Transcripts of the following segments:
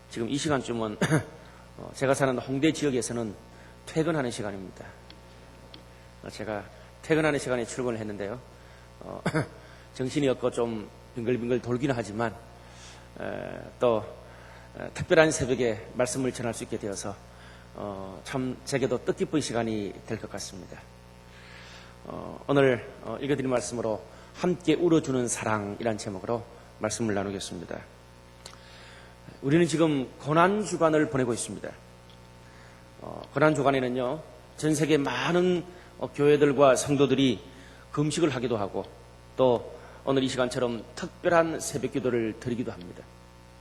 지금 이 시간쯤은 제가 사는 홍대 지역에서는 퇴근하는 시간입니다. 제가 퇴근하는 시간에 출근을 했는데요. 정신이 없고 좀 빙글빙글 돌기는 하지만 또 특별한 새벽에 말씀을 전할 수 있게 되어서 참 제게도 뜻깊은 시간이 될 것 같습니다. 오늘 읽어드린 말씀으로 함께 울어주는 사랑이란 제목으로 말씀을 나누겠습니다. 우리는 지금 고난주간을 보내고 있습니다. 고난주간에는요, 전 세계 많은 교회들과 성도들이 금식을 하기도 하고 또 오늘 이 시간처럼 특별한 새벽기도를 드리기도 합니다.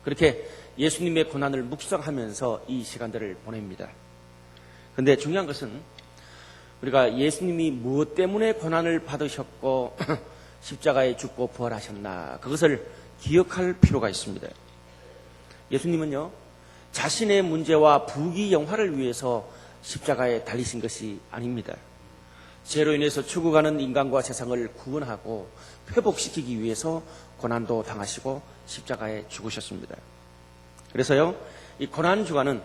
그렇게 예수님의 고난을 묵상하면서 이 시간들을 보냅니다. 그런데 중요한 것은 우리가 예수님이 무엇 때문에 고난을 받으셨고 십자가에 죽고 부활하셨나, 그것을 기억할 필요가 있습니다. 예수님은요, 자신의 문제와 부귀영화를 위해서 십자가에 달리신 것이 아닙니다. 죄로 인해서 죽어가는 인간과 세상을 구원하고 회복시키기 위해서 고난도 당하시고 십자가에 죽으셨습니다. 그래서요, 이 고난주간은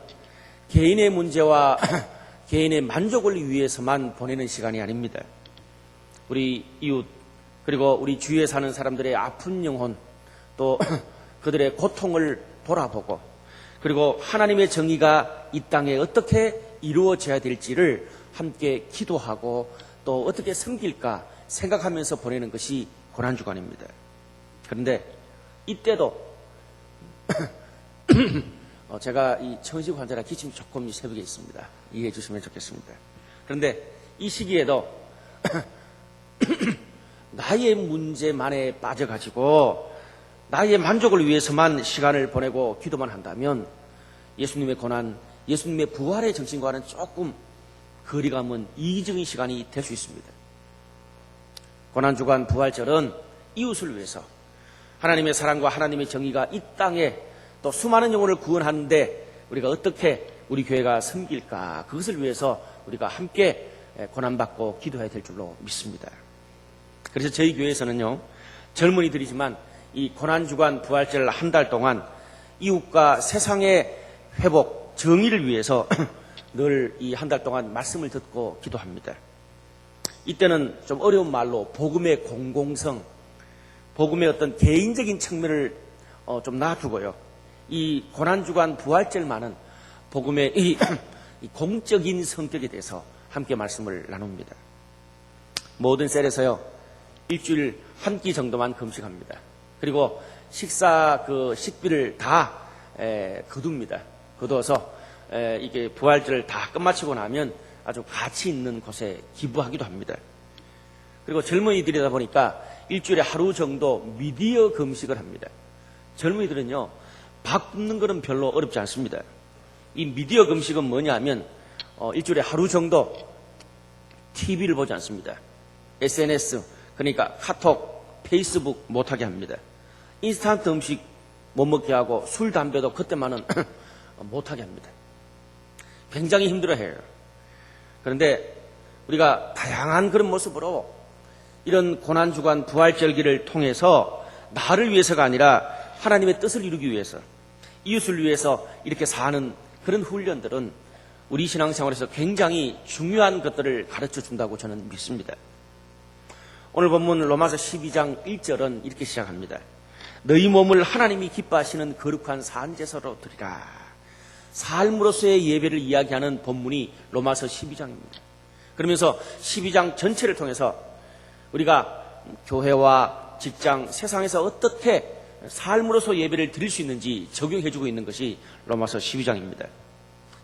개인의 문제와 개인의 만족을 위해서만 보내는 시간이 아닙니다. 우리 이웃, 그리고 우리 주위에 사는 사람들의 아픈 영혼, 또 그들의 고통을 돌아보고, 그리고 하나님의 정의가 이 땅에 어떻게 이루어져야 될지를 함께 기도하고 또 어떻게 섬길까 생각하면서 보내는 것이 고난주간입니다. 그런데 이때도 제가 이 천식 환자라 기침이 조금 이 새벽에 있습니다. 이해해 주시면 좋겠습니다. 그런데 이 시기에도 나의 문제만에 빠져가지고 나의 만족을 위해서만 시간을 보내고 기도만 한다면 예수님의 고난, 예수님의 부활의 정신과는 조금 거리가 먼 이기적인 시간이 될 수 있습니다. 고난주간 부활절은 이웃을 위해서 하나님의 사랑과 하나님의 정의가 이 땅에 또 수많은 영혼을 구원하는데 우리가 어떻게 우리 교회가 섬길까, 그것을 위해서 우리가 함께 고난받고 기도해야 될 줄로 믿습니다. 그래서 저희 교회에서는요, 젊은이들이지만 이 고난주간 부활절 한 달 동안 이웃과 세상의 회복, 정의를 위해서 늘 이 한 달 동안 말씀을 듣고 기도합니다. 이때는 좀 어려운 말로 복음의 공공성, 복음의 어떤 개인적인 측면을 좀 놔두고요, 이 고난주간 부활절만은 복음의 이 공적인 성격에 대해서 함께 말씀을 나눕니다. 모든 셀에서요, 일주일 한 끼 정도만 금식합니다. 그리고 식비를 다 거둡니다. 거두어서 이게 부활절을 다 끝마치고 나면 아주 가치 있는 곳에 기부하기도 합니다. 그리고 젊은이들이다 보니까 일주일에 하루 정도 미디어 금식을 합니다. 젊은이들은요, 밥 굶는 거는 별로 어렵지 않습니다. 이 미디어 금식은 뭐냐 하면 일주일에 하루 정도 TV를 보지 않습니다. SNS, 그러니까 카톡, 페이스북 못하게 합니다. 인스턴트 음식 못 먹게 하고 술, 담배도 그때만은 못하게 합니다. 굉장히 힘들어해요. 그런데 우리가 다양한 그런 모습으로 이런 고난주간 부활절기를 통해서 나를 위해서가 아니라 하나님의 뜻을 이루기 위해서, 이웃을 위해서 이렇게 사는 그런 훈련들은 우리 신앙생활에서 굉장히 중요한 것들을 가르쳐 준다고 저는 믿습니다. 오늘 본문 로마서 12장 1절은 이렇게 시작합니다. 너희 몸을 하나님이 기뻐하시는 거룩한 산제사로 드리라. 삶으로서의 예배를 이야기하는 본문이 로마서 12장입니다. 그러면서 12장 전체를 통해서 우리가 교회와 직장, 세상에서 어떻게 삶으로서 예배를 드릴 수 있는지 적용해주고 있는 것이 로마서 12장입니다.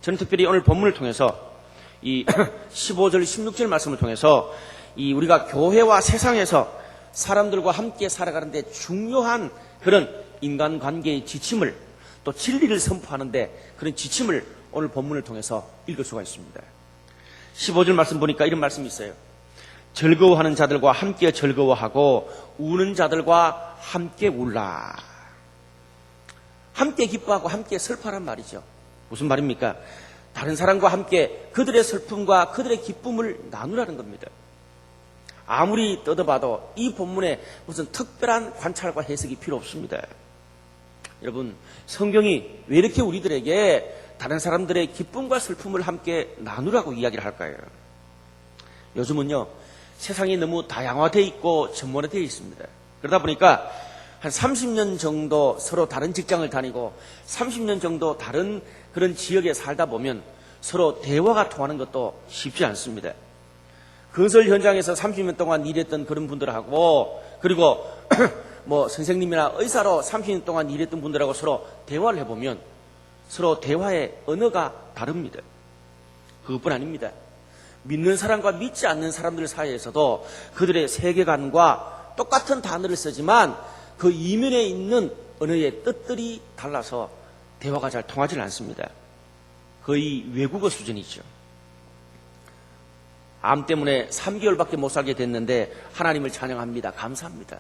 저는 특별히 오늘 본문을 통해서 이 15절, 16절 말씀을 통해서 이 우리가 교회와 세상에서 사람들과 함께 살아가는데 중요한 그런 인간관계의 지침을, 또 진리를 선포하는데 그런 지침을 오늘 본문을 통해서 읽을 수가 있습니다. 15절 말씀 보니까 이런 말씀이 있어요. 즐거워하는 자들과 함께 즐거워하고 우는 자들과 함께 울라. 함께 기뻐하고 함께 슬퍼하란 말이죠. 무슨 말입니까? 다른 사람과 함께 그들의 슬픔과 그들의 기쁨을 나누라는 겁니다. 아무리 뜯어봐도 이 본문에 무슨 특별한 관찰과 해석이 필요 없습니다. 여러분, 성경이 왜 이렇게 우리들에게 다른 사람들의 기쁨과 슬픔을 함께 나누라고 이야기를 할까요? 요즘은요, 세상이 너무 다양화되어 있고 전문화되어 있습니다. 그러다 보니까 한 30년 정도 서로 다른 직장을 다니고 30년 정도 다른 그런 지역에 살다 보면 서로 대화가 통하는 것도 쉽지 않습니다. 건설 현장에서 30년 동안 일했던 그런 분들하고, 그리고 뭐 선생님이나 의사로 30년 동안 일했던 분들하고 서로 대화를 해보면 서로 대화의 언어가 다릅니다. 그것뿐 아닙니다. 믿는 사람과 믿지 않는 사람들 사이에서도 그들의 세계관과 똑같은 단어를 쓰지만 그 이면에 있는 언어의 뜻들이 달라서 대화가 잘 통하지 않습니다. 거의 외국어 수준이죠. 암 때문에 3개월밖에 못 살게 됐는데 하나님을 찬양합니다. 감사합니다.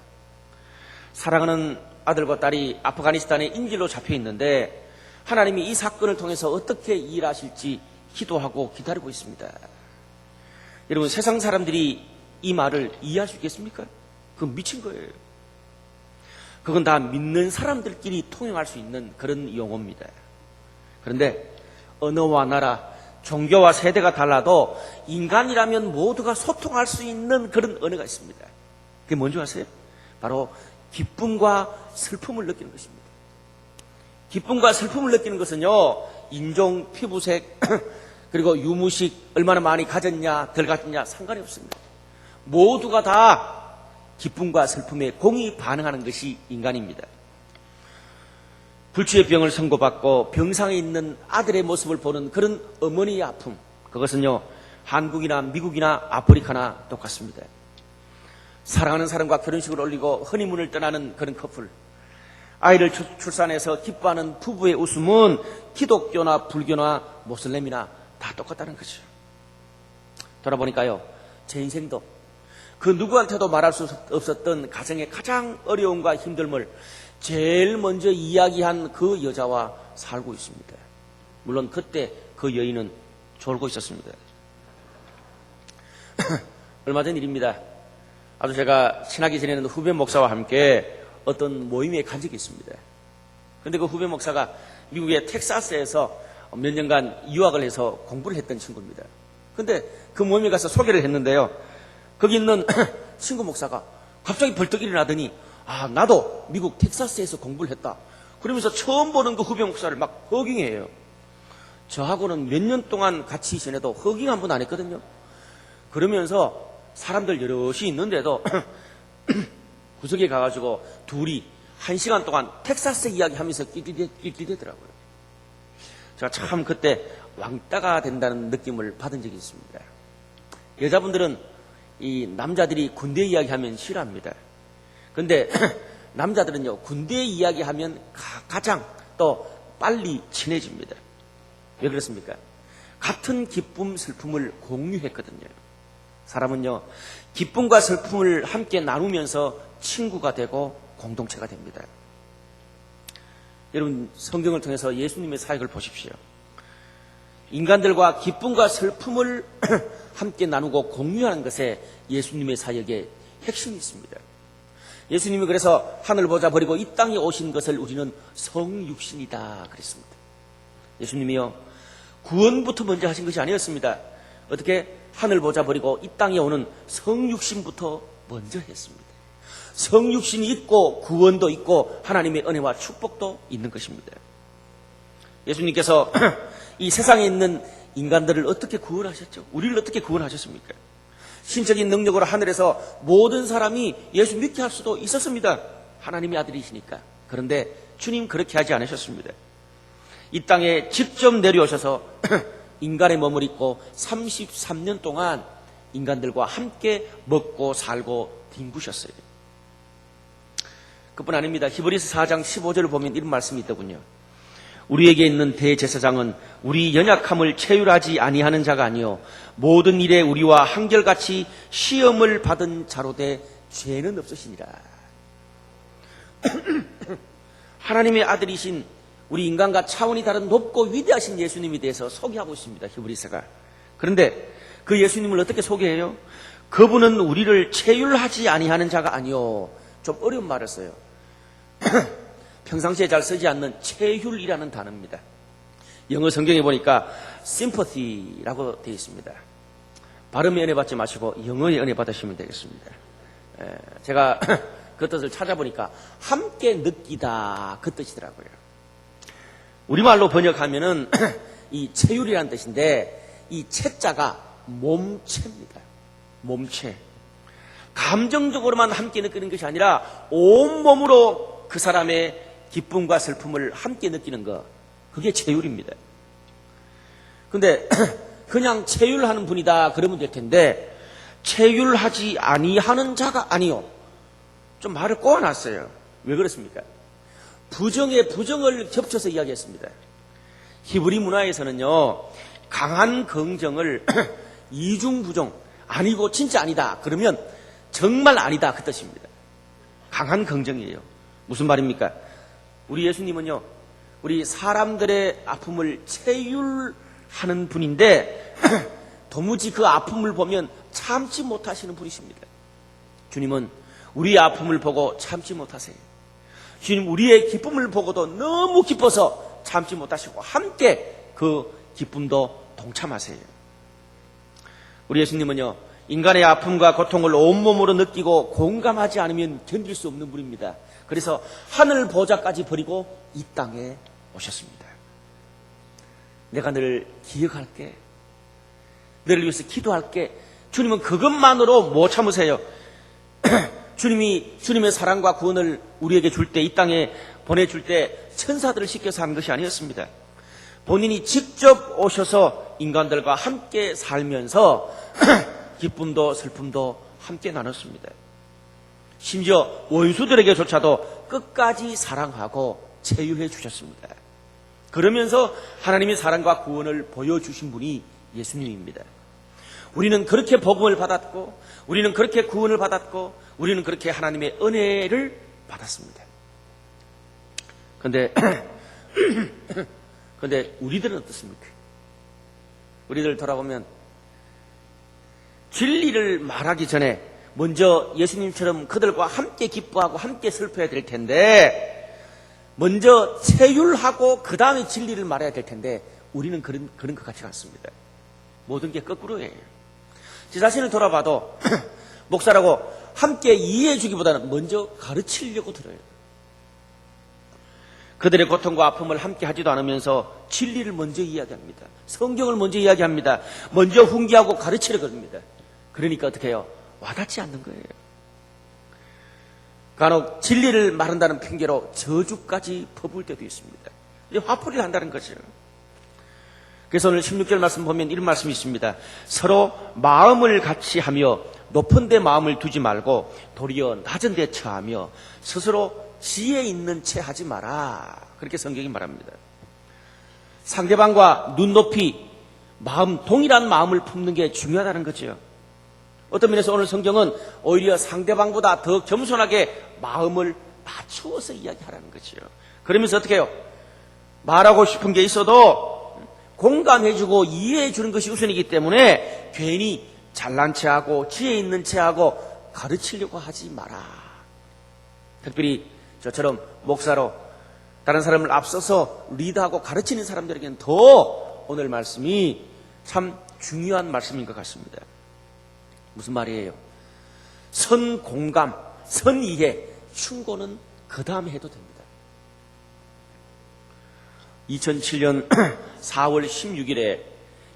사랑하는 아들과 딸이 아프가니스탄에 인질로 잡혀 있는데 하나님이 이 사건을 통해서 어떻게 일하실지 기도하고 기다리고 있습니다. 여러분, 세상 사람들이 이 말을 이해할 수 있겠습니까? 그건 미친 거예요. 그건 다 믿는 사람들끼리 통용할 수 있는 그런 용어입니다. 그런데 언어와 나라, 종교와 세대가 달라도 인간이라면 모두가 소통할 수 있는 그런 언어가 있습니다. 그게 뭔지 아세요? 바로 기쁨과 슬픔을 느끼는 것입니다. 기쁨과 슬픔을 느끼는 것은요, 인종, 피부색, 그리고 유무식, 얼마나 많이 가졌냐, 덜 가졌냐 상관이 없습니다. 모두가 다 기쁨과 슬픔에 공히 반응하는 것이 인간입니다. 불치의 병을 선고받고 병상에 있는 아들의 모습을 보는 그런 어머니의 아픔, 그것은요, 한국이나 미국이나 아프리카나 똑같습니다. 사랑하는 사람과 결혼식을 올리고 허니문을 떠나는 그런 커플, 아이를 출산해서 기뻐하는 부부의 웃음은 기독교나 불교나 모슬렘이나 다 똑같다는 거죠. 돌아보니까요, 제 인생도 그 누구한테도 말할 수 없었던 가정의 가장 어려움과 힘듦을 제일 먼저 이야기한 그 여자와 살고 있습니다. 물론 그때 그 여인은 졸고 있었습니다. 얼마 전 일입니다. 아주 제가 친하게 지내는 후배 목사와 함께 어떤 모임에 간 적이 있습니다. 그런데 그 후배 목사가 미국의 텍사스에서 몇 년간 유학을 해서 공부를 했던 친구입니다. 그런데 그 모임에 가서 소개를 했는데요, 거기 있는 친구 목사가 갑자기 벌떡 일어나더니, 아, 나도 미국 텍사스에서 공부를 했다. 그러면서 처음 보는 그 후배 목사를 막 허깅해요. 저하고는 몇 년 동안 같이 지내도 허깅 한 번 안 했거든요. 그러면서 사람들 여럿이 있는데도 구석에 가가지고 둘이 1시간 동안 텍사스 이야기하면서 낄낄대더라고요. 제가 참 그때 왕따가 된다는 느낌을 받은 적이 있습니다. 여자분들은 이 남자들이 군대 이야기하면 싫어합니다. 그런데 남자들은요, 군대 이야기하면 가장 또 빨리 친해집니다. 왜 그렇습니까? 같은 기쁨, 슬픔을 공유했거든요. 사람은요, 기쁨과 슬픔을 함께 나누면서 친구가 되고 공동체가 됩니다. 여러분, 성경을 통해서 예수님의 사역을 보십시오. 인간들과 기쁨과 슬픔을 함께 나누고 공유하는 것에 예수님의 사역의 핵심이 있습니다. 예수님이 그래서 하늘 보자 버리고 이 땅에 오신 것을 우리는 성육신이다 그랬습니다. 예수님이요, 구원부터 먼저 하신 것이 아니었습니다. 어떻게? 하늘 보자 버리고 이 땅에 오는 성육신부터 먼저 했습니다. 성육신이 있고 구원도 있고 하나님의 은혜와 축복도 있는 것입니다. 예수님께서 이 세상에 있는 인간들을 어떻게 구원하셨죠? 우리를 어떻게 구원하셨습니까? 신적인 능력으로 하늘에서 모든 사람이 예수 믿게 할 수도 있었습니다. 하나님의 아들이시니까. 그런데 주님 그렇게 하지 않으셨습니다. 이 땅에 직접 내려오셔서 인간의 몸을 입고 33년 동안 인간들과 함께 먹고 살고 뒹구셨어요. 그뿐 아닙니다. 히브리서 4장 15절을 보면 이런 말씀이 있더군요. 우리에게 있는 대제사장은 우리 연약함을 체휼하지 아니하는 자가 아니요 모든 일에 우리와 한결같이 시험을 받은 자로 돼 죄는 없으시니라. 하나님의 아들이신 우리 인간과 차원이 다른 높고 위대하신 예수님에 대해서 소개하고 있습니다. 히브리서가. 그런데 그 예수님을 어떻게 소개해요? 그분은 우리를 체휼하지 아니하는 자가 아니요. 좀 어려운 말을 써요. 평상시에 잘 쓰지 않는 체휼이라는 단어입니다. 영어 성경에 보니까 sympathy라고 되어 있습니다. 발음에 은혜 받지 마시고 영어에 은혜 받으시면 되겠습니다. 제가 그 뜻을 찾아보니까 함께 느끼다 그 뜻이더라고요. 우리말로 번역하면은 이 체휼이라는 뜻인데 이 체자가 몸체입니다. 몸체. 감정적으로만 함께 느끼는 것이 아니라 온몸으로 그 사람의 기쁨과 슬픔을 함께 느끼는 것, 그게 체휼입니다. 근데 그냥 체휼하는 분이다 그러면 될 텐데 체휼하지 아니하는 자가 아니요. 좀 말을 꼬아놨어요. 왜 그렇습니까? 부정에 부정을 겹쳐서 이야기했습니다. 히브리 문화에서는요, 강한 긍정을 이중부정, 아니고 진짜 아니다 그러면 정말 아니다 그 뜻입니다. 강한 긍정이에요. 무슨 말입니까? 우리 예수님은요, 우리 사람들의 아픔을 체휼하는 분인데 도무지 그 아픔을 보면 참지 못하시는 분이십니다. 주님은 우리의 아픔을 보고 참지 못하세요. 주님 우리의 기쁨을 보고도 너무 기뻐서 참지 못하시고 함께 그 기쁨도 동참하세요. 우리 예수님은요, 인간의 아픔과 고통을 온몸으로 느끼고 공감하지 않으면 견딜 수 없는 분입니다. 그래서 하늘 보좌까지 버리고 이 땅에 오셨습니다. 내가 늘 기억할게. 너를 위해서 기도할게. 주님은 그것만으로 못 참으세요. 주님이 주님의 사랑과 구원을 우리에게 줄 때, 이 땅에 보내줄 때 천사들을 시켜서 한 것이 아니었습니다. 본인이 직접 오셔서 인간들과 함께 살면서 기쁨도 슬픔도 함께 나눴습니다. 심지어 원수들에게조차도 끝까지 사랑하고 체휼해 주셨습니다. 그러면서 하나님의 사랑과 구원을 보여주신 분이 예수님입니다. 우리는 그렇게 복음을 받았고, 우리는 그렇게 구원을 받았고, 우리는 그렇게 하나님의 은혜를 받았습니다. 근데 우리들은 어떻습니까? 우리들 돌아보면 진리를 말하기 전에 먼저 예수님처럼 그들과 함께 기뻐하고 함께 슬퍼해야 될 텐데, 먼저 체휼하고 그 다음에 진리를 말해야 될 텐데 우리는 그런 것 같지 않습니다. 모든 게 거꾸로예요. 제 자신을 돌아봐도 목사라고 함께 이해해 주기보다는 먼저 가르치려고 들어요. 그들의 고통과 아픔을 함께 하지도 않으면서 진리를 먼저 이야기합니다. 성경을 먼저 이야기합니다. 먼저 훈계하고 가르치려고 합니다. 그러니까 어떻게 해요? 와닿지 않는 거예요. 간혹 진리를 말한다는 핑계로 저주까지 퍼부을 때도 있습니다. 화풀이를 한다는 거죠. 그래서 오늘 16절 말씀 보면 이런 말씀이 있습니다. 서로 마음을 같이 하며 높은 데 마음을 두지 말고 도리어 낮은 데 처하며 스스로 지혜 있는 채 하지 마라. 그렇게 성경이 말합니다. 상대방과 눈높이, 마음, 동일한 마음을 품는 게 중요하다는 거죠. 어떤 면에서 오늘 성경은 오히려 상대방보다 더 겸손하게 마음을 낮추어서 이야기하라는 거죠. 그러면서 어떻게 해요? 말하고 싶은 게 있어도 공감해주고 이해해주는 것이 우선이기 때문에 괜히 잘난 체하고 지혜 있는 체하고 가르치려고 하지 마라. 특별히 저처럼 목사로 다른 사람을 앞서서 리드하고 가르치는 사람들에게는 더 오늘 말씀이 참 중요한 말씀인 것 같습니다. 무슨 말이에요? 선 공감, 선 이해, 충고는 그 다음에 해도 됩니다. 2007년 4월 16일에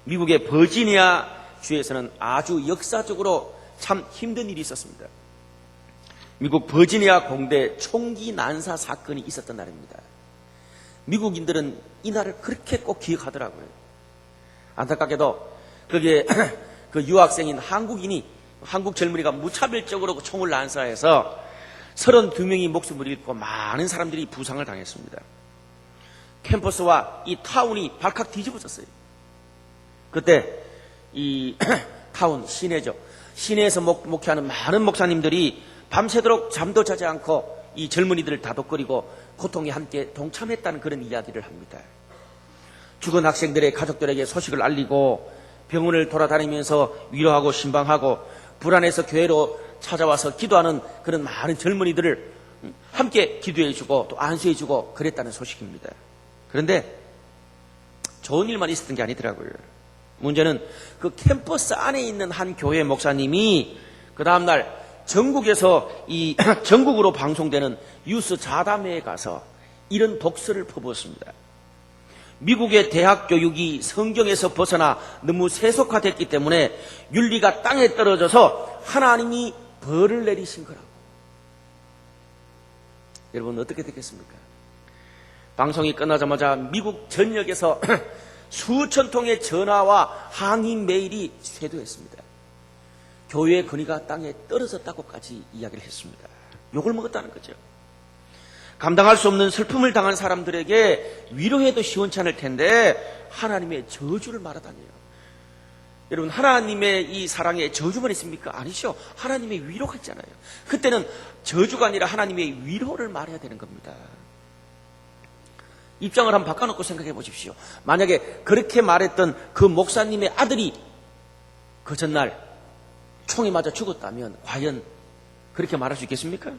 미국의 버지니아 주에서는 아주 역사적으로 참 힘든 일이 있었습니다. 미국 버지니아 공대 총기 난사 사건이 있었던 날입니다. 미국인들은 이 날을 그렇게 꼭 기억하더라고요. 안타깝게도 거기에 그 유학생인 한국 젊은이가 무차별적으로 총을 난사해서 32명이 목숨을 잃고 많은 사람들이 부상을 당했습니다. 캠퍼스와 이 타운이 발칵 뒤집어졌어요. 그때 이 타운 시내죠. 시내에서 목회하는 많은 목사님들이 밤새도록 잠도 자지 않고 이 젊은이들을 다독거리고 고통에 함께 동참했다는 그런 이야기를 합니다. 죽은 학생들의 가족들에게 소식을 알리고 병원을 돌아다니면서 위로하고 신방하고 불안해서 교회로 찾아와서 기도하는 그런 많은 젊은이들을 함께 기도해주고 또 안수해주고 그랬다는 소식입니다. 그런데 좋은 일만 있었던 게 아니더라고요. 문제는 그 캠퍼스 안에 있는 한 교회 목사님이 그 다음날 전국에서 전국으로 방송되는 뉴스 자담회에 가서 이런 독서를 퍼부었습니다. 미국의 대학 교육이 성경에서 벗어나 너무 세속화됐기 때문에 윤리가 땅에 떨어져서 하나님이 벌을 내리신 거라고. 여러분 어떻게 됐겠습니까? 방송이 끝나자마자 미국 전역에서 수천 통의 전화와 항의 메일이 쇄도했습니다. 교회의 권위가 땅에 떨어졌다고까지 이야기를 했습니다. 욕을 먹었다는 거죠. 감당할 수 없는 슬픔을 당한 사람들에게 위로해도 시원치 않을 텐데 하나님의 저주를 말하다니요. 여러분 하나님의 이 사랑에 저주만 있습니까? 아니죠. 하나님의 위로가 있잖아요. 그때는 저주가 아니라 하나님의 위로를 말해야 되는 겁니다. 입장을 한번 바꿔놓고 생각해 보십시오. 만약에 그렇게 말했던 그 목사님의 아들이 그 전날 총에 맞아 죽었다면 과연 그렇게 말할 수 있겠습니까?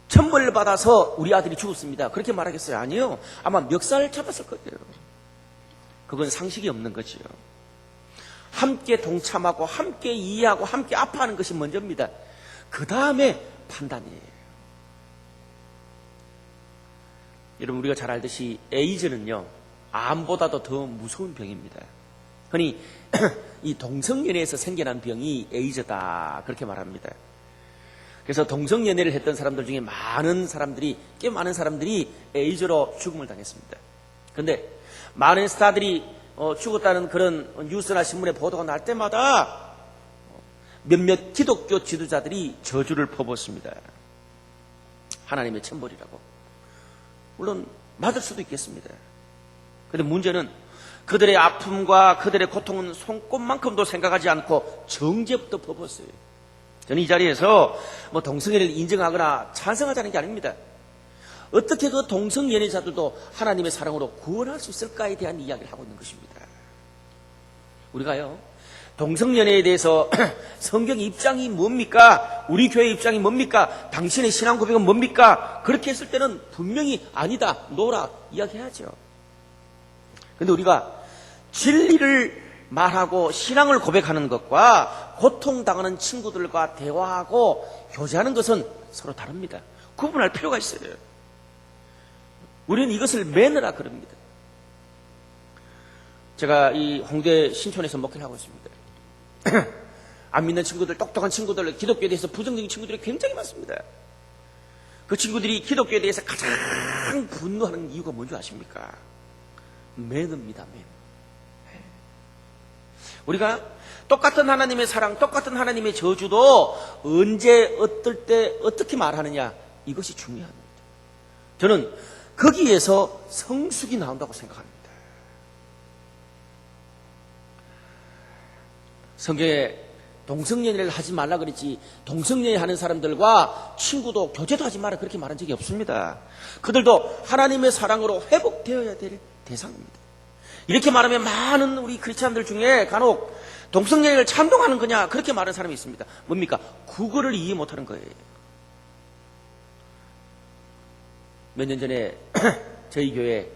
천벌을 받아서 우리 아들이 죽었습니다. 그렇게 말하겠어요? 아니요. 아마 멱살 잡았을 거예요. 그건 상식이 없는 거지요. 함께 동참하고 함께 이해하고 함께 아파하는 것이 먼저입니다. 그 다음에 판단이에요. 여러분 우리가 잘 알듯이 에이즈는요 암보다도 더 무서운 병입니다. 흔히 이 동성연애에서 생겨난 병이 에이즈다 그렇게 말합니다. 그래서 동성연애를 했던 사람들 중에 꽤 많은 사람들이 에이즈로 죽음을 당했습니다. 그런데 많은 스타들이 죽었다는 그런 뉴스나 신문에 보도가 날 때마다 몇몇 기독교 지도자들이 저주를 퍼붓습니다. 하나님의 천벌이라고. 물론 맞을 수도 있겠습니다. 그런데 문제는 그들의 아픔과 그들의 고통은 손꼽만큼도 생각하지 않고 정죄부터 퍼붓어요. 저는 이 자리에서 동성연애를 인정하거나 찬성하자는 게 아닙니다. 어떻게 그 동성연애자들도 하나님의 사랑으로 구원할 수 있을까에 대한 이야기를 하고 있는 것입니다. 우리가요 동성연애에 대해서 성경 입장이 뭡니까? 우리 교회 입장이 뭡니까? 당신의 신앙 고백은 뭡니까? 그렇게 했을 때는 분명히 아니다, 노라 이야기해야죠. 그런데 우리가 진리를 말하고 신앙을 고백하는 것과 고통당하는 친구들과 대화하고 교제하는 것은 서로 다릅니다. 구분할 필요가 있어요. 우리는 이것을 매너라 그럽니다. 제가 이 홍대 신촌에서 목회를 하고 있습니다. 안 믿는 친구들, 똑똑한 친구들, 기독교에 대해서 부정적인 친구들이 굉장히 많습니다. 그 친구들이 기독교에 대해서 가장 분노하는 이유가 뭔지 아십니까? 매너입니다. 매너. 우리가 똑같은 하나님의 사랑, 똑같은 하나님의 저주도 언제, 어떨 때, 어떻게 말하느냐 이것이 중요합니다. 저는 거기에서 성숙이 나온다고 생각합니다. 성경에 동성연애를 하지 말라 그랬지 동성연애 하는 사람들과 친구도 교제도 하지 마라 그렇게 말한 적이 없습니다. 그들도 하나님의 사랑으로 회복되어야 될 대상입니다. 이렇게 말하면 많은 우리 크리스찬들 중에 간혹 동성연애를 찬동하는 거냐 그렇게 말하는 사람이 있습니다. 뭡니까? 국어를 이해 못하는 거예요. 몇 년 전에 저희 교회에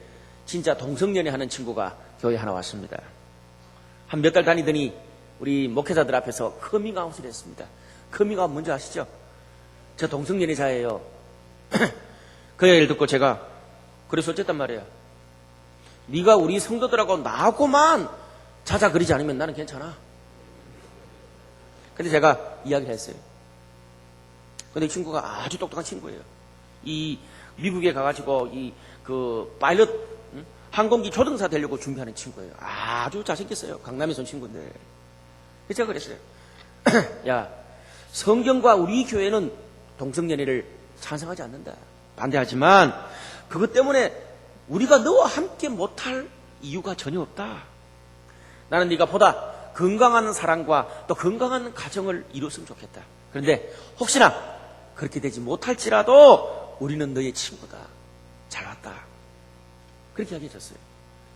진짜 동성연애 하는 친구가 교회에 하나 왔습니다. 한 몇 달 다니더니 우리 목회자들 앞에서 커밍아웃을 했습니다. 커밍아웃 뭔지 아시죠? 저 동성연애자예요. 그 얘기를 듣고 제가 그래서 어쨌단 말이에요. 네가 우리 성도들하고 나하고만 자자거리지 않으면 나는 괜찮아. 근데 제가 이야기를 했어요. 근데 이 친구가 아주 똑똑한 친구예요. 이 미국에 가가지고 그 파일럿 항공기 조종사 되려고 준비하는 친구예요. 아주 잘생겼어요. 강남에서 온 친구인데. 제가 그랬어요. 야, 성경과 우리 교회는 동성연애를 찬성하지 않는다. 반대하지만 그것 때문에 우리가 너와 함께 못할 이유가 전혀 없다. 나는 네가 보다 건강한 사랑과 또 건강한 가정을 이뤘으면 좋겠다. 그런데 혹시나 그렇게 되지 못할지라도 우리는 너의 친구다. 잘 왔다. 그렇게 이야기해줬어요.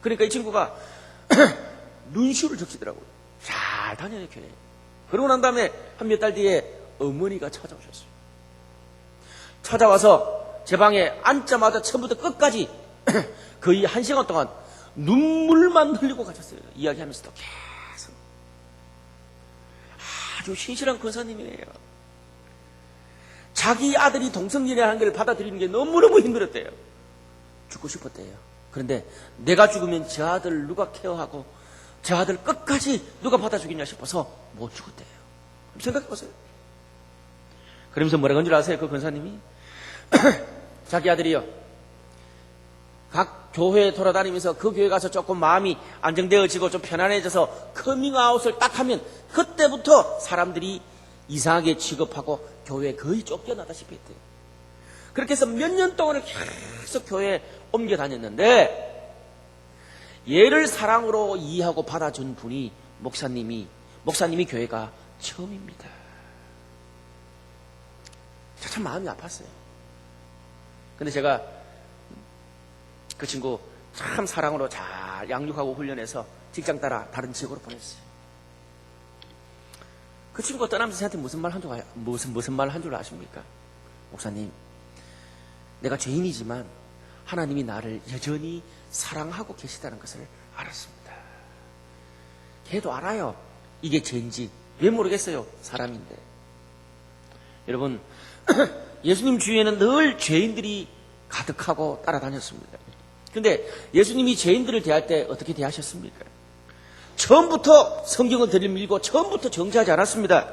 그러니까 이 친구가 눈시울을 적시더라고요. 잘 다녀요, 교회. 그러고 난 다음에 한 몇 달 뒤에 어머니가 찾아오셨어요. 찾아와서 제 방에 앉자마자 처음부터 끝까지 거의 1시간 동안 눈물만 흘리고 가셨어요. 이야기하면서도 계속. 아주 신실한 권사님이에요. 자기 아들이 동성연애하는 걸 받아들이는 게 너무너무 힘들었대요. 죽고 싶었대요. 그런데 내가 죽으면 저 아들 누가 케어하고 저 아들 끝까지 누가 받아주겠냐 싶어서 못 죽었대요. 생각해보세요. 그러면서 뭐라고 한 줄 아세요? 그 권사님이 자기 아들이요, 각 교회에 돌아다니면서 그 교회 가서 조금 마음이 안정되어지고 좀 편안해져서 커밍아웃을 딱 하면 그때부터 사람들이 이상하게 취급하고 교회에 거의 쫓겨나다시피 했대요. 그렇게 해서 몇 년 동안을 계속 교회에 옮겨 다녔는데 얘를 사랑으로 이해하고 받아준 분이 목사님이 교회가 처음입니다. 참 마음이 아팠어요. 근데 제가 그 친구 참 사랑으로 잘 양육하고 훈련해서 직장 따라 다른 지역으로 보냈어요. 그 친구가 떠나면서 저한테 무슨 말 한 줄 아십니까? 목사님, 내가 죄인이지만 하나님이 나를 여전히 사랑하고 계시다는 것을 알았습니다. 걔도 알아요. 이게 죄인지. 왜 모르겠어요. 사람인데. 여러분, 예수님 주위에는 늘 죄인들이 가득하고 따라다녔습니다. 그런데 예수님이 죄인들을 대할 때 어떻게 대하셨습니까? 처음부터 성경을 들이밀고 처음부터 정죄하지 않았습니다.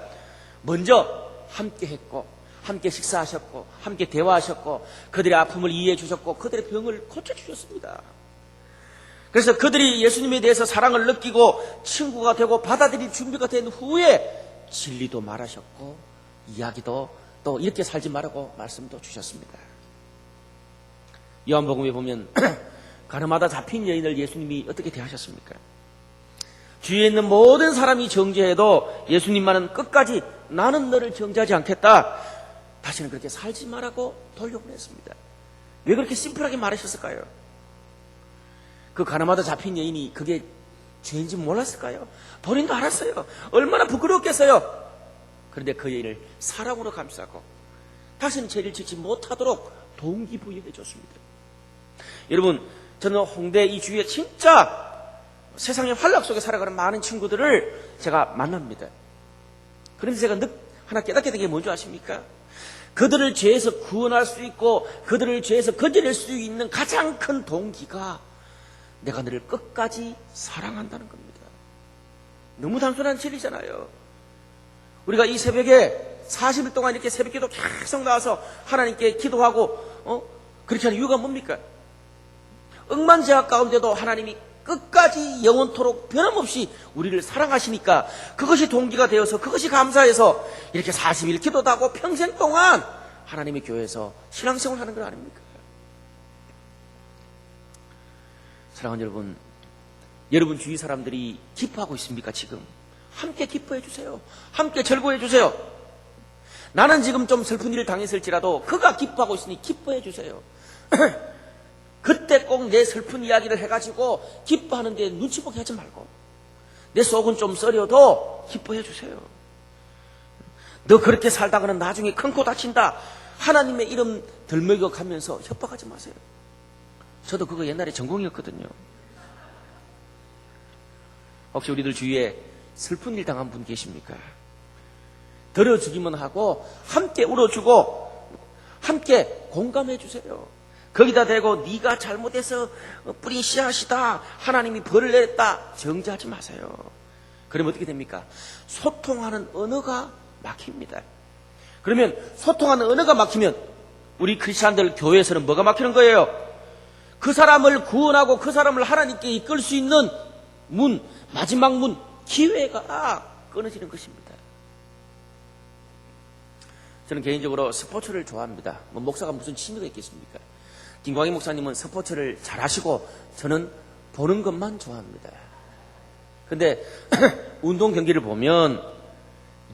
먼저 함께 했고, 함께 식사하셨고, 함께 대화하셨고, 그들의 아픔을 이해해 주셨고, 그들의 병을 고쳐주셨습니다. 그래서 그들이 예수님에 대해서 사랑을 느끼고 친구가 되고 받아들일 준비가 된 후에 진리도 말하셨고, 이야기도 또 이렇게 살지 말라고 말씀도 주셨습니다. 요한복음에 보면 가늠하다 잡힌 여인을 예수님이 어떻게 대하셨습니까? 주위에 있는 모든 사람이 정죄해도 예수님만은 끝까지 나는 너를 정죄하지 않겠다. 다시는 그렇게 살지 말라고 돌려보냈습니다. 왜 그렇게 심플하게 말하셨을까요? 그 가늠하다 잡힌 여인이 그게 죄인지 몰랐을까요? 본인도 알았어요. 얼마나 부끄러웠겠어요. 그런데 그 여인을 사랑으로 감싸고 다시는 죄를 짓지 못하도록 동기부여해 줬습니다. 여러분, 저는 홍대 이 주위에 진짜 세상의 활락 속에 살아가는 많은 친구들을 제가 만납니다. 그러면서 제가 하나 깨닫게 된 게 뭔지 아십니까? 그들을 죄에서 구원할 수 있고 그들을 죄에서 건져낼 수 있는 가장 큰 동기가 내가 너를 끝까지 사랑한다는 겁니다. 너무 단순한 진리잖아요. 우리가 이 새벽에 40일 동안 이렇게 새벽기도 계속 나와서 하나님께 기도하고 그렇게 하는 이유가 뭡니까? 억만제약 가운데도 하나님이 끝까지 영원토록 변함없이 우리를 사랑하시니까 그것이 동기가 되어서 그것이 감사해서 이렇게 40일 기도도 하고 평생 동안 하나님의 교회에서 신앙생활을 하는 거 아닙니까? 사랑하는 여러분, 여러분 주위 사람들이 기뻐하고 있습니까? 지금 함께 기뻐해 주세요. 함께 즐거워해 주세요. 나는 지금 좀 슬픈 일을 당했을지라도 그가 기뻐하고 있으니 기뻐해 주세요. 그때 꼭 내 슬픈 이야기를 해가지고 기뻐하는데 눈치 보게 하지 말고 내 속은 좀 썰여도 기뻐해 주세요. 너 그렇게 살다가는 나중에 큰 코 다친다. 하나님의 이름 들먹여 가면서 협박하지 마세요. 저도 그거 옛날에 전공이었거든요. 혹시 우리들 주위에 슬픈 일 당한 분 계십니까? 들어주기만 하고 함께 울어주고 함께 공감해 주세요. 거기다 대고 네가 잘못해서 뿌린 씨앗이다. 하나님이 벌을 내렸다. 정죄하지 마세요. 그러면 어떻게 됩니까? 소통하는 언어가 막힙니다. 그러면 소통하는 언어가 막히면 우리 크리스찬들 교회에서는 뭐가 막히는 거예요? 그 사람을 구원하고 그 사람을 하나님께 이끌 수 있는 문, 마지막 문, 기회가 끊어지는 것입니다. 저는 개인적으로 스포츠를 좋아합니다. 목사가 무슨 취미가 있겠습니까? 김광희 목사님은 스포츠를 잘하시고 저는 보는 것만 좋아합니다. 근데 운동 경기를 보면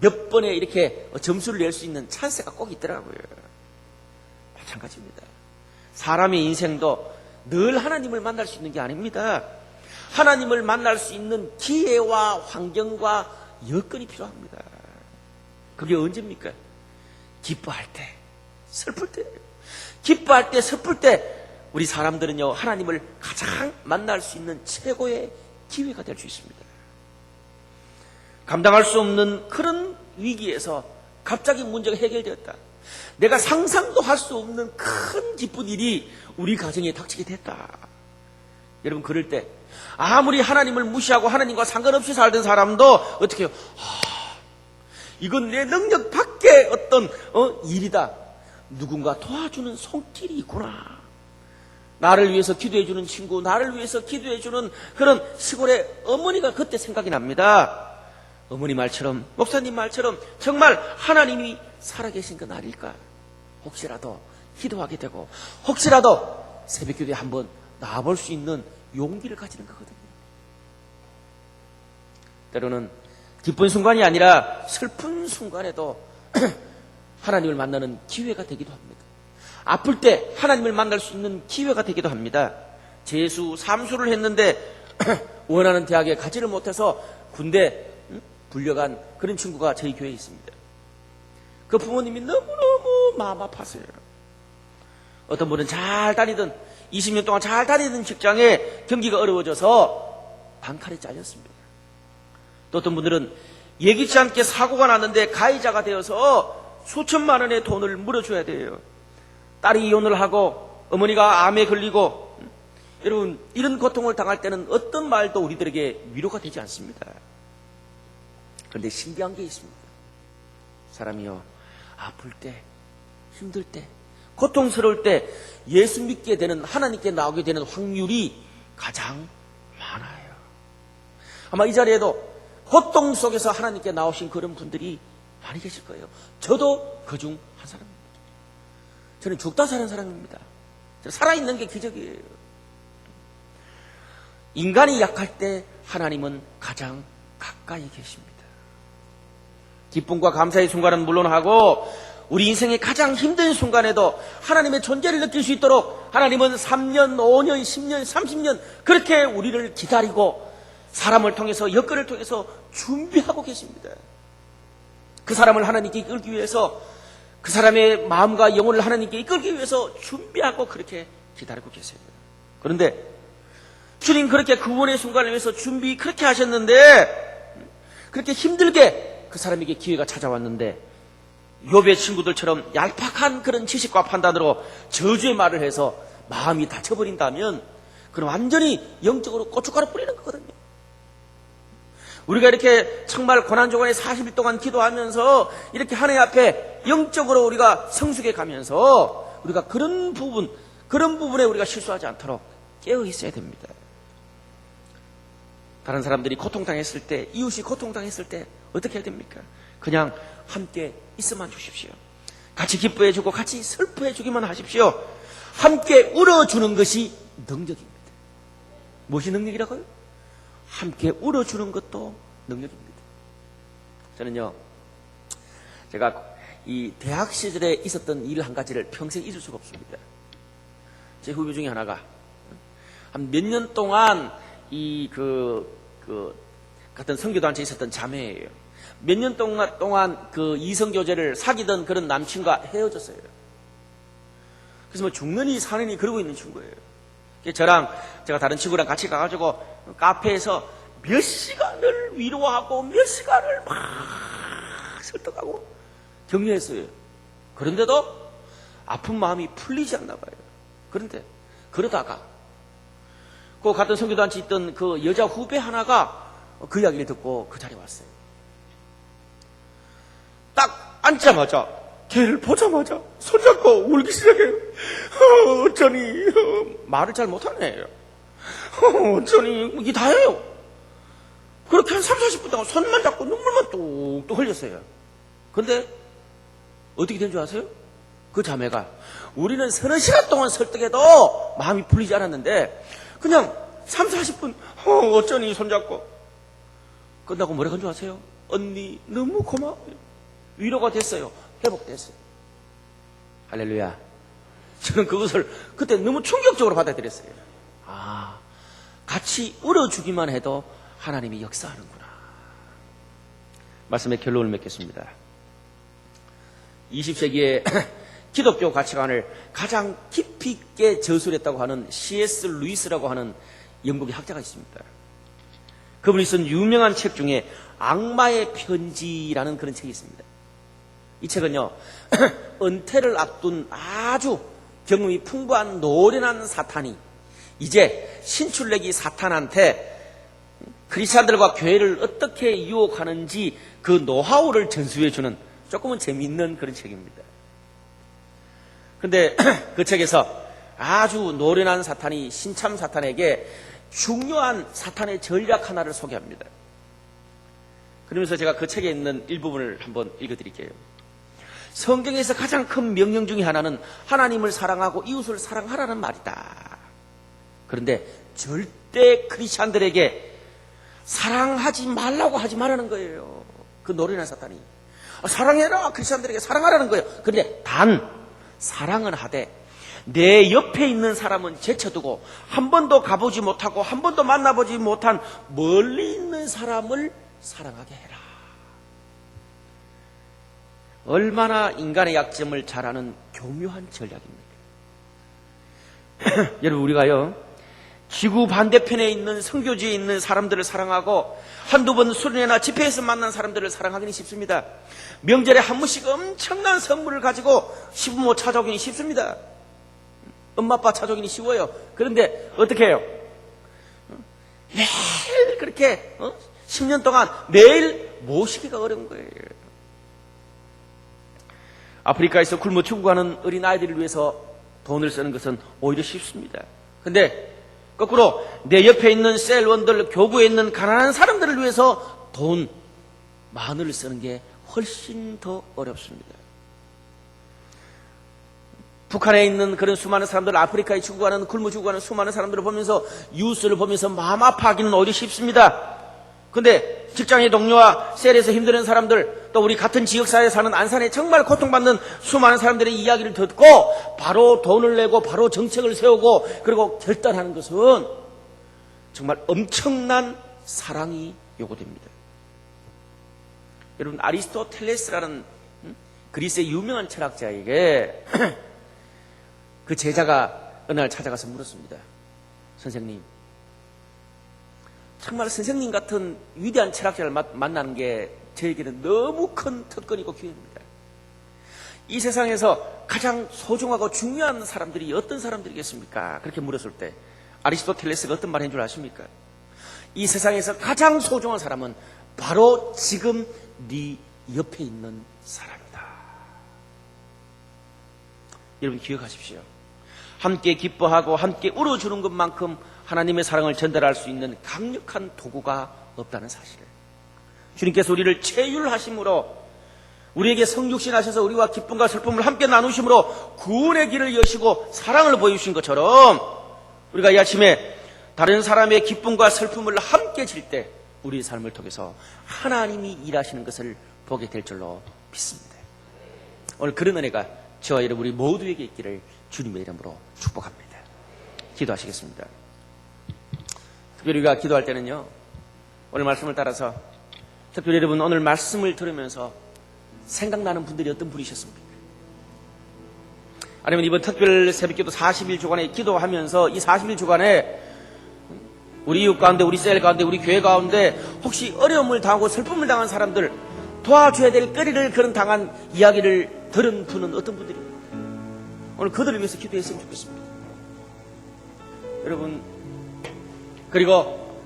몇 번에 이렇게 점수를 낼 수 있는 찬스가 꼭 있더라고요. 마찬가지입니다. 사람의 인생도 늘 하나님을 만날 수 있는 게 아닙니다. 하나님을 만날 수 있는 기회와 환경과 여건이 필요합니다. 그게 언제입니까? 기뻐할 때, 슬플 때, 기뻐할 때, 슬플 때 우리 사람들은요, 하나님을 가장 만날 수 있는 최고의 기회가 될 수 있습니다. 감당할 수 없는 그런 위기에서 갑자기 문제가 해결되었다. 내가 상상도 할 수 없는 큰 기쁜 일이 우리 가정에 닥치게 됐다. 여러분, 그럴 때 아무리 하나님을 무시하고 하나님과 상관없이 살던 사람도 어떻게 해요? 이건 내 능력 밖의 어떤 일이다. 누군가 도와주는 손길이 있구나. 나를 위해서 기도해주는 친구, 나를 위해서 기도해주는 그런 시골의 어머니가 그때 생각이 납니다. 어머니 말처럼, 목사님 말처럼 정말 하나님이 살아계신 건 아닐까? 혹시라도 기도하게 되고 혹시라도 새벽기도에 한번 나와볼 수 있는 용기를 가지는 거거든요. 때로는 기쁜 순간이 아니라 슬픈 순간에도 하나님을 만나는 기회가 되기도 합니다. 아플 때 하나님을 만날 수 있는 기회가 되기도 합니다. 재수, 삼수를 했는데 원하는 대학에 가지를 못해서 군대 불려간 그런 친구가 저희 교회에 있습니다. 그 부모님이 너무너무 마음 아팠어요. 어떤 분은 잘 다니던 20년 동안 잘 다니던 직장에 경기가 어려워져서 단칼에 잘렸습니다. 또 어떤 분들은 예기치 않게 사고가 났는데 가해자가 되어서 수천만 원의 돈을 물어줘야 돼요. 딸이 이혼을 하고 어머니가 암에 걸리고, 여러분, 이런 고통을 당할 때는 어떤 말도 우리들에게 위로가 되지 않습니다. 그런데 신기한 게 있습니다. 사람이요, 아플 때, 힘들 때, 고통스러울 때 예수 믿게 되는, 하나님께 나오게 되는 확률이 가장 많아요. 아마 이 자리에도 고통 속에서 하나님께 나오신 그런 분들이 많이 계실 거예요. 저도 그중 한 사람입니다. 저는 죽다 사는 사람입니다. 살아있는 게 기적이에요. 인간이 약할 때 하나님은 가장 가까이 계십니다. 기쁨과 감사의 순간은 물론 하고 우리 인생의 가장 힘든 순간에도 하나님의 존재를 느낄 수 있도록 하나님은 3년, 5년, 10년, 30년 그렇게 우리를 기다리고 사람을 통해서, 여건을 통해서 준비하고 계십니다. 그 사람을 하나님께 이끌기 위해서, 그 사람의 마음과 영혼을 하나님께 이끌기 위해서 준비하고 그렇게 기다리고 계세요. 그런데 주님 그렇게 구원의 순간을 위해서 준비 그렇게 하셨는데, 그렇게 힘들게 그 사람에게 기회가 찾아왔는데 욥의 친구들처럼 얄팍한 그런 지식과 판단으로 저주의 말을 해서 마음이 다쳐버린다면 그건 완전히 영적으로 고춧가루 뿌리는 거거든요. 우리가 이렇게 정말 고난조간에 40일 동안 기도하면서 이렇게 하나님 앞에 영적으로 우리가 성숙해 가면서 우리가 그런 부분에 우리가 실수하지 않도록 깨어 있어야 됩니다. 다른 사람들이 고통당했을 때, 이웃이 고통당했을 때 어떻게 해야 됩니까? 그냥 함께 있어만 주십시오. 같이 기뻐해 주고 같이 슬퍼해 주기만 하십시오. 함께 울어주는 것이 능력입니다. 무엇이 능력이라고요? 함께 울어주는 것도 능력입니다. 저는요, 제가 이 대학 시절에 있었던 일 한 가지를 평생 잊을 수가 없습니다. 제 후배 중에 하나가 한 몇 년 동안 같은 선교단체에 있었던 자매예요. 몇 년 동안 그 이성교제를 사귀던 그런 남친과 헤어졌어요. 그래서 뭐 죽느니 사느니 그러고 있는 친구예요. 제가 다른 친구랑 같이 가가지고 카페에서 몇 시간을 위로하고 몇 시간을 막 설득하고 격려했어요. 그런데도 아픈 마음이 풀리지 않나 봐요. 그런데 그러다가 그 같은 선교단체에 있던 그 여자 후배 하나가 그 이야기를 듣고 그 자리에 왔어요. 딱 앉자마자 걔를 보자마자 손잡고 울기 시작해요. 어쩌니 말을 잘 못하네. 어쩌니 이게 다예요. 그렇게 한 30, 40분 동안 손만 잡고 눈물만 뚝뚝 흘렸어요. 그런데 어떻게 된 줄 아세요? 그 자매가 우리는 서너 시간 동안 설득해도 마음이 풀리지 않았는데 그냥 30, 40분 어쩌니 손잡고 끝나고 뭐라고 한 줄 아세요? 언니 너무 고마워요. 위로가 됐어요. 회복됐어요. 할렐루야. 저는 그것을 그때 너무 충격적으로 받아들였어요. 같이 울어주기만 해도 하나님이 역사하는구나. 말씀의 결론을 맺겠습니다. 20세기에 기독교 가치관을 가장 깊이 있게 저술했다고 하는 C.S. 루이스라고 하는 영국의 학자가 있습니다. 그분이 쓴 유명한 책 중에 악마의 편지라는 그런 책이 있습니다. 이 책은요, 은퇴를 앞둔 아주 경험이 풍부한 노련한 사탄이 이제 신출내기 사탄한테 크리스찬들과 교회를 어떻게 유혹하는지 그 노하우를 전수해주는 조금은 재미있는 그런 책입니다. 근데 그 책에서 아주 노련한 사탄이 신참 사탄에게 중요한 사탄의 전략 하나를 소개합니다. 그러면서 제가 그 책에 있는 일부분을 한번 읽어드릴게요. 성경에서 가장 큰 명령 중에 하나는 하나님을 사랑하고 이웃을 사랑하라는 말이다. 그런데 절대 크리스찬들에게 사랑하지 말라고 하지 말라는 거예요. 그 노련한 사탄이. 사랑해라, 크리스찬들에게 사랑하라는 거예요. 그런데 단 사랑은 하되 내 옆에 있는 사람은 제쳐두고 한 번도 가보지 못하고 한 번도 만나보지 못한 멀리 있는 사람을 사랑하게 해라. 얼마나 인간의 약점을 잘 아는 교묘한 전략입니까? 여러분, 우리가요, 지구 반대편에 있는 선교지에 있는 사람들을 사랑하고 한두 번 수련회나 집회에서 만난 사람들을 사랑하기는 쉽습니다. 명절에 한 번씩 엄청난 선물을 가지고 시부모 찾아오기는 쉽습니다. 엄마 아빠 찾아오기는 쉬워요. 그런데 어떻게 해요? 매일 그렇게 10년 동안 매일 모시기가 어려운 거예요. 아프리카에서 굶어 죽어가는 어린 아이들을 위해서 돈을 쓰는 것은 오히려 쉽습니다. 근데 거꾸로 내 옆에 있는 셀원들, 교구에 있는 가난한 사람들을 위해서 돈 많은 을 쓰는 게 훨씬 더 어렵습니다. 북한에 있는 그런 수많은 사람들, 아프리카에 죽어가는, 굶어 죽어가는 수많은 사람들을 보면서, 뉴스를 보면서 마음 아파하기는 오히려 쉽습니다. 근데 직장의 동료와 셀에서 힘드는 사람들, 또 우리 같은 지역사회에 사는 안산에 정말 고통받는 수많은 사람들의 이야기를 듣고 바로 돈을 내고 바로 정책을 세우고 그리고 결단하는 것은 정말 엄청난 사랑이 요구됩니다. 여러분, 아리스토텔레스라는 그리스의 유명한 철학자에게 그 제자가 어느 날 찾아가서 물었습니다. 선생님, 정말 선생님 같은 위대한 철학자를 만나는 게 저에게는 너무 큰 특권이고 기회입니다. 이 세상에서 가장 소중하고 중요한 사람들이 어떤 사람들이겠습니까? 그렇게 물었을 때 아리스토텔레스가 어떤 말 했는 줄 아십니까? 이 세상에서 가장 소중한 사람은 바로 지금 네 옆에 있는 사람이다. 여러분, 기억하십시오. 함께 기뻐하고 함께 울어주는 것만큼 하나님의 사랑을 전달할 수 있는 강력한 도구가 없다는 사실을, 주님께서 우리를 체휼하심으로 우리에게 성육신 하셔서 우리와 기쁨과 슬픔을 함께 나누심으로 구원의 길을 여시고 사랑을 보여주신 것처럼 우리가 이 아침에 다른 사람의 기쁨과 슬픔을 함께 질 때 우리의 삶을 통해서 하나님이 일하시는 것을 보게 될 줄로 믿습니다. 오늘 그런 은혜가 저와 여러분 우리 모두에게 있기를 주님의 이름으로 축복합니다. 기도하시겠습니다. 특별히 우리가 기도할 때는요, 오늘 말씀을 따라서 특별히 여러분 오늘 말씀을 들으면서 생각나는 분들이 어떤 분이셨습니까? 아니면 이번 특별 새벽기도 40일 주간에 기도하면서 이 40일 주간에 우리 이웃 가운데, 우리 셀 가운데, 우리 교회 가운데 혹시 어려움을 당하고 슬픔을 당한 사람들, 도와줘야 될 거리를 그런 당한 이야기를 들은 분은 어떤 분들입니까? 오늘 그들을 위해서 기도했으면 좋겠습니다. 여러분, 그리고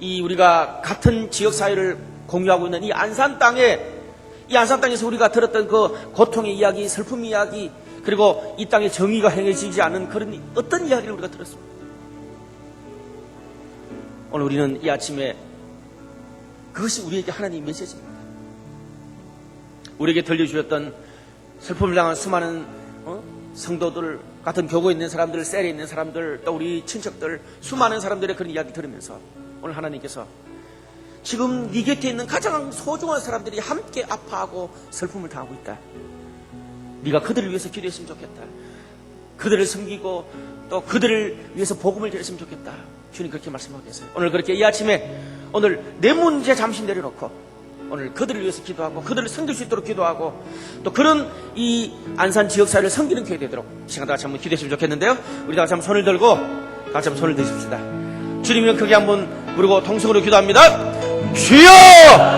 이 우리가 같은 지역사회를 공유하고 있는 이 안산 땅에서 우리가 들었던 그 고통의 이야기, 슬픔 이야기, 그리고 이 땅에 정의가 행해지지 않은 그런 어떤 이야기를 우리가 들었습니다. 오늘 우리는 이 아침에 그것이 우리에게 하나님의 메시지입니다. 우리에게 들려주셨던 슬픔을 당한 수많은 성도들, 같은 교구에 있는 사람들, 셀에 있는 사람들, 또 우리 친척들, 수많은 사람들의 그런 이야기 들으면서 오늘 하나님께서 지금 네 곁에 있는 가장 소중한 사람들이 함께 아파하고 슬픔을 당하고 있다. 네가 그들을 위해서 기도했으면 좋겠다. 그들을 섬기고 또 그들을 위해서 복음을 전했으면 좋겠다. 주님 그렇게 말씀하고 계세요. 오늘 그렇게 이 아침에 오늘 내 문제 잠시 내려놓고 오늘 그들을 위해서 기도하고 그들을 섬길 수 있도록 기도하고 또 그런 이 안산 지역사회를 섬기는 교회 되도록 시간 다 같이 한번 기도했으면 좋겠는데요. 우리 다 같이 한번 손을 들고 같이 한번 손을 드십시다. 주님을 크게 한번 부르고 통성으로 기도합니다. 주여!